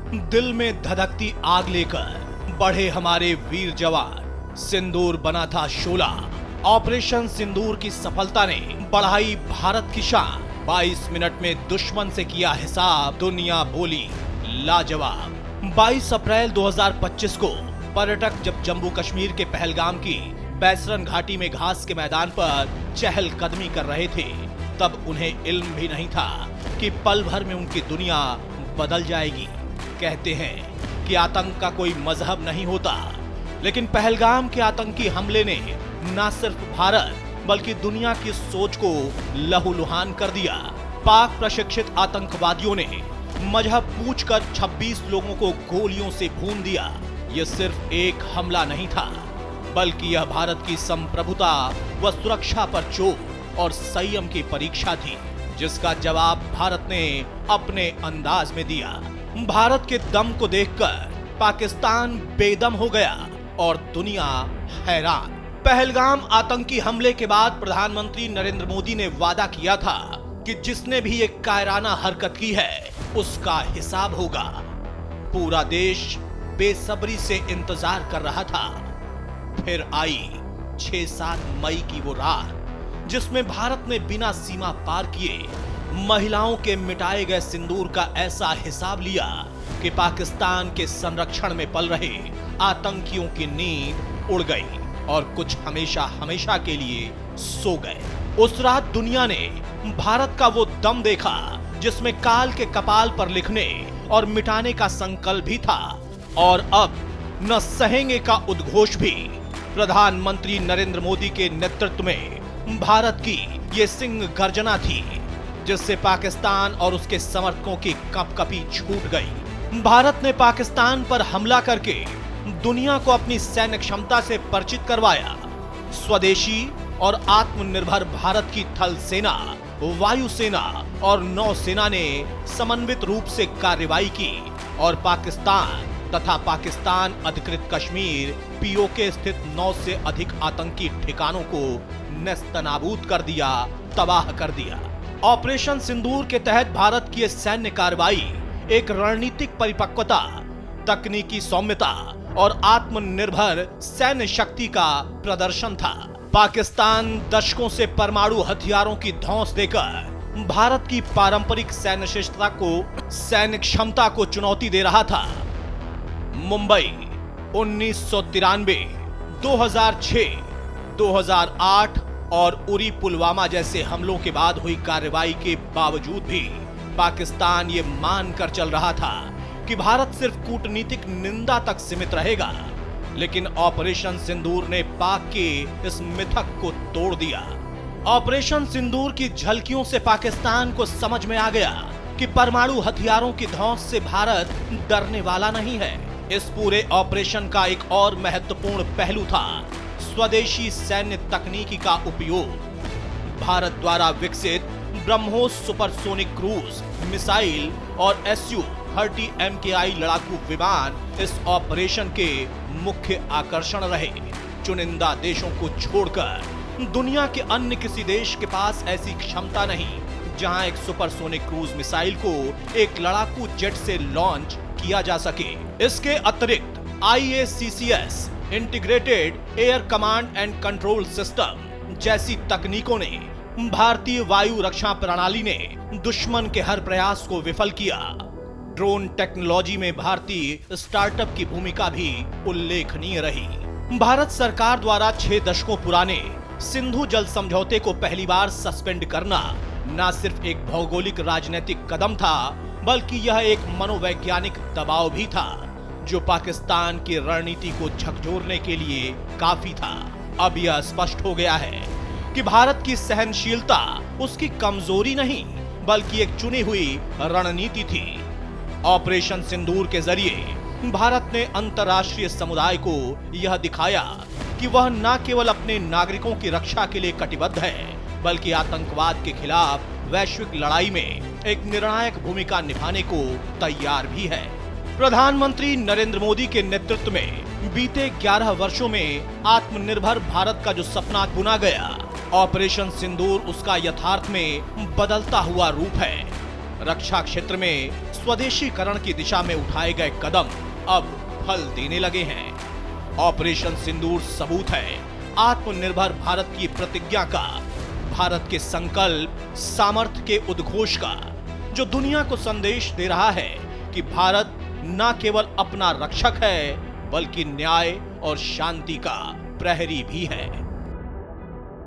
दिल में धधकती आग लेकर बढ़े हमारे वीर जवान। सिंदूर बना था शोला। ऑपरेशन सिंदूर की सफलता ने बढ़ाई भारत की शान। 22 मिनट में दुश्मन से किया हिसाब, दुनिया बोली लाजवाब। 22 अप्रैल 2025 को पर्यटक जब जम्मू कश्मीर के पहलगाम की बैसरन घाटी में घास के मैदान पर चहलकदमी कर रहे थे, तब उन्हें इल्म भी नहीं था कि पल भर में उनकी दुनिया बदल जाएगी। कहते हैं कि आतंक का कोई मजहब नहीं होता, लेकिन पहलगाम के आतंकी हमले ने न सिर्फ भारत बल्कि दुनिया की सोच को लहूलुहान कर दिया। पाक प्रशिक्षित आतंकवादियों ने मजहब पूछकर 26 लोगों को गोलियों से भून दिया। यह सिर्फ एक हमला नहीं था, बल्कि यह भारत की संप्रभुता व सुरक्षा पर चोट और संयम की परीक्षा थी, जिसका जवाब भारत ने अपने अंदाज में दिया। भारत के दम को देखकर पाकिस्तान बेदम हो गया और दुनिया हैरान। पहलगाम आतंकी हमले के बाद प्रधानमंत्री नरेंद्र मोदी ने वादा किया था कि जिसने भी एक कायराना हरकत की है उसका हिसाब होगा। पूरा देश बेसब्री से इंतजार कर रहा था। फिर आई 6-7 मई की वो रात, जिसमें भारत ने बिना सीमा पार किए महिलाओं के मिटाए गए सिंदूर का ऐसा हिसाब लिया कि पाकिस्तान के संरक्षण में पल रहे आतंकियों की नींद उड़ गई और कुछ हमेशा हमेशा के लिए सो गए। उस रात दुनिया ने भारत का वो दम देखा जिसमें काल के कपाल पर लिखने और मिटाने का संकल्प भी था, और अब न सहेंगे का उद्घोष भी। प्रधानमंत्री नरेंद्र मोदी के नेतृत्व में भारत की ये सिंह गर्जना थी, जिससे पाकिस्तान और उसके समर्थकों की कंपकपी छूट गई। भारत ने पाकिस्तान पर हमला करके दुनिया को अपनी सैन्य क्षमता से परिचित करवाया। स्वदेशी और आत्मनिर्भर भारत की थल सेना, वायुसेना और नौसेना ने समन्वित रूप से कार्रवाई की और पाकिस्तान तथा पाकिस्तान अधिकृत कश्मीर पीओके स्थित 9 से अधिक आतंकी ठिकानों को नेस्तनाबूद कर दिया, तबाह कर दिया। ऑपरेशन सिंदूर के तहत भारत की सैन्य कार्रवाई एक रणनीतिक परिपक्वता, तकनीकी सौम्यता और आत्मनिर्भर सैन्य शक्ति का प्रदर्शन था। पाकिस्तान दशकों से परमाणु हथियारों की धौंस देकर भारत की पारंपरिक सैन्य शिष्टता को, सैन्य क्षमता को चुनौती दे रहा था। मुंबई 1993, 2006, 2008 और उरी पुलवामा जैसे हमलों के बाद हुई कार्रवाई के बावजूद भी पाकिस्तान ये मानकर चल रहा था कि भारत सिर्फ कूटनीतिक निंदा तक सीमित रहेगा, लेकिन ऑपरेशन सिंदूर ने पाक के इस मिथक को तोड़ दिया। ऑपरेशन सिंदूर की झलकियों से पाकिस्तान को समझ में आ गया कि परमाणु हथियारों की धौंस से भारत डरने वाला नहीं है। इस पूरे ऑपरेशन का एक और महत्वपूर्ण पहलू था स्वदेशी सैन्य तकनीकी का उपयोग। भारत द्वारा विकसित ब्रह्मोस सुपरसोनिक क्रूज मिसाइल और Su-30 MKI लड़ाकू विमान इस ऑपरेशन के मुख्य आकर्षण रहे। चुनिंदा देशों को छोड़कर दुनिया के अन्य किसी देश के पास ऐसी क्षमता नहीं जहां एक सुपरसोनिक क्रूज मिसाइल को एक लड़ाकू जेट से लॉन्च किया जा सके। इसके अतिरिक्त IACCS integrated air command and control system जैसी तकनीकों ने भारतीय वायु रक्षा प्रणाली ने दुश्मन के हर प्रयास को विफल किया। ड्रोन टेक्नोलॉजी में भारतीय स्टार्टअप की भूमिका भी उल्लेखनीय रही। भारत सरकार द्वारा 6 दशकों पुराने सिंधु जल समझौते को पहली बार सस्पेंड करना न सिर्फ एक भौगोलिक राजनीतिक कदम था, बल्कि यह एक मनोवैज्ञानिक दबाव भी था जो पाकिस्तान की रणनीति को झकझोरने के लिए काफी था। अब यह स्पष्ट हो गया है कि भारत की सहनशीलता उसकी कमजोरी नहीं, बल्कि एक चुनी हुई रणनीति थी। ऑपरेशन सिंदूर के जरिए भारत ने अंतर्राष्ट्रीय समुदाय को यह दिखाया कि वह न केवल अपने नागरिकों की रक्षा के लिए कटिबद्ध है, बल्कि आतंकवाद के खिलाफ वैश्विक लड़ाई में एक निर्णायक भूमिका निभाने को तैयार भी है। प्रधानमंत्री नरेंद्र मोदी के नेतृत्व में बीते 11 वर्षों में आत्मनिर्भर भारत का जो सपना बुना गया, ऑपरेशन सिंदूर उसका यथार्थ में बदलता हुआ रूप है। रक्षा क्षेत्र में स्वदेशीकरण की दिशा में उठाए गए कदम अब फल देने लगे हैं। ऑपरेशन सिंदूर सबूत है आत्मनिर्भर भारत की प्रतिज्ञा का, भारत के संकल्प सामर्थ्य के उद्घोष का, जो दुनिया को संदेश दे रहा है कि भारत न केवल अपना रक्षक है बल्कि न्याय और शांति का प्रहरी भी है।